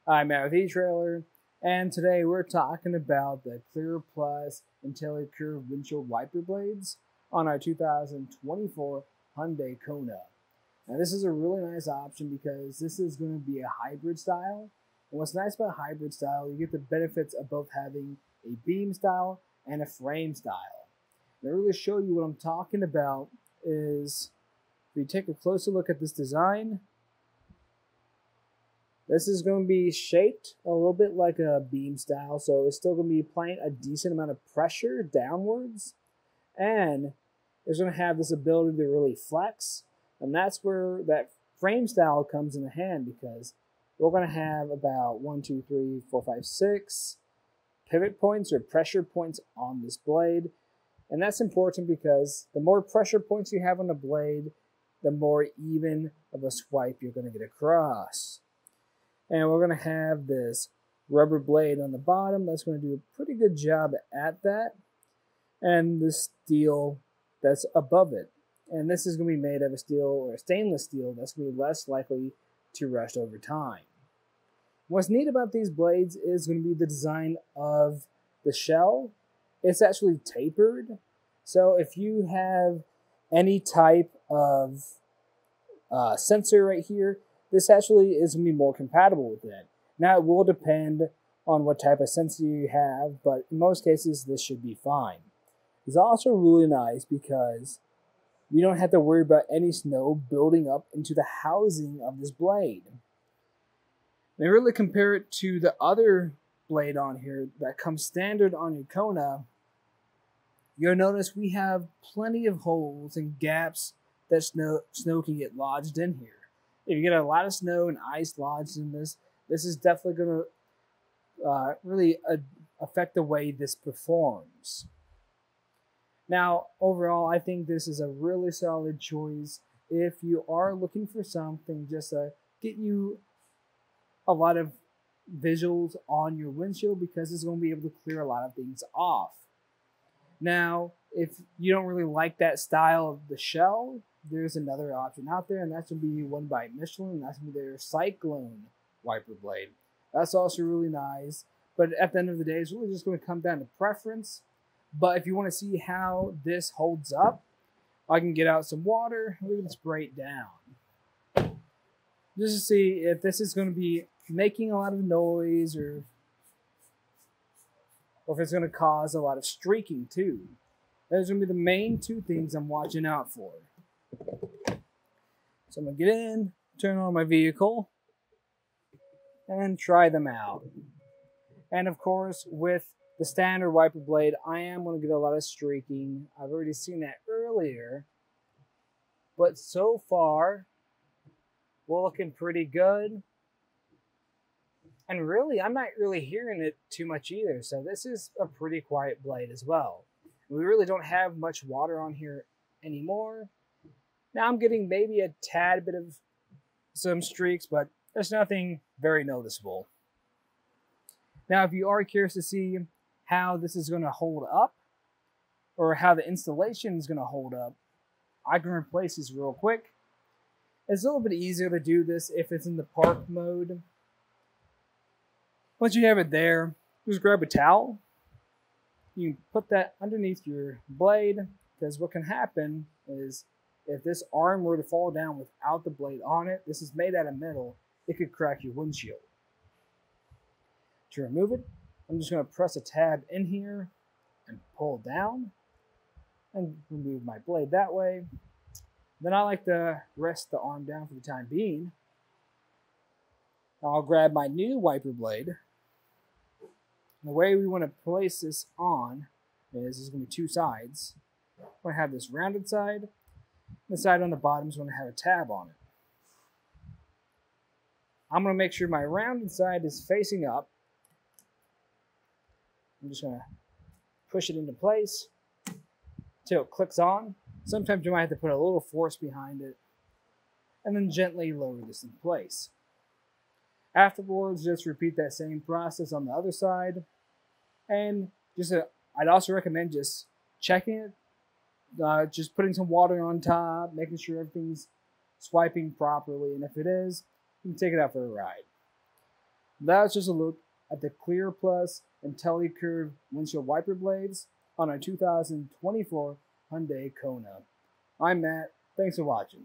I'm Matt with eTrailer, and today we're talking about the ClearPlus Intelli curved windshield wiper blades on our 2024 Hyundai Kona. Now this is a really nice option because this is going to be a hybrid style. And what's nice about hybrid style, you get the benefits of both having a beam style and a frame style. And to really show you what I'm talking about is, if you take a closer look at this design, this is going to be shaped a little bit like a beam style, so it's still going to be applying a decent amount of pressure downwards, and it's going to have this ability to really flex, and that's where that frame style comes into hand, because we're going to have about 1, 2, 3, 4, 5, 6 pivot points or pressure points on this blade, and that's important because the more pressure points you have on the blade, the more even of a swipe you're going to get across. And we're going to have this rubber blade on the bottom that's going to do a pretty good job at that. And the steel that's above it. And this is going to be made of a steel or a stainless steel that's going to be less likely to rust over time. What's neat about these blades is going to be the design of the shell. It's actually tapered. So if you have any type of sensor right here, this actually is going to be more compatible with it. Now, it will depend on what type of sensor you have, but in most cases, this should be fine. It's also really nice because we don't have to worry about any snow building up into the housing of this blade. Now, really compare it to the other blade on here that comes standard on your Kona, you'll notice we have plenty of holes and gaps that snow can get lodged in here. If you get a lot of snow and ice lodged in this, this is definitely going to really affect the way this performs. Now, overall, I think this is a really solid choice if you are looking for something just to get you a lot of visuals on your windshield, because it's going to be able to clear a lot of things off. Now, if you don't really like that style of the shell, there's another option out there, and that's going to be one by Michelin. That's going to be their Cyclone wiper blade. That's also really nice, but at the end of the day, it's really just going to come down to preference. But if you want to see how this holds up, I can get out some water, we can spray it down, just to see if this is going to be making a lot of noise, or if it's going to cause a lot of streaking too. Those are going to be the main two things I'm watching out for. So I'm going to get in, turn on my vehicle, and try them out. And of course, with the standard wiper blade, I am going to get a lot of streaking. I've already seen that earlier. But so far, we're looking pretty good. And really, I'm not really hearing it too much either. So this is a pretty quiet blade as well. We really don't have much water on here anymore. Now I'm getting maybe a tad bit of some streaks, but there's nothing very noticeable. Now, if you are curious to see how this is going to hold up, or how the installation is going to hold up, I can replace this real quick. It's a little bit easier to do this if it's in the park mode. Once you have it there, just grab a towel. You put that underneath your blade, because what can happen is, if this arm were to fall down without the blade on it, this is made out of metal, it could crack your windshield. To remove it, I'm just going to press a tab in here and pull down and remove my blade that way. Then I like to rest the arm down for the time being. I'll grab my new wiper blade. And the way we want to place this on is there's going to be two sides. We're going to have this rounded side. The side on the bottom is going to have a tab on it. I'm going to make sure my rounded side is facing up. I'm just going to push it into place until it clicks on. Sometimes you might have to put a little force behind it, and then gently lower this in place. Afterwards, just repeat that same process on the other side. And I'd also recommend just checking it. Just putting some water on top, making sure everything's swiping properly, and if it is, you can take it out for a ride. That's just a look at the ClearPlus Intelli curved windshield wiper blades on a 2024 Hyundai Kona. I'm Matt. Thanks for watching.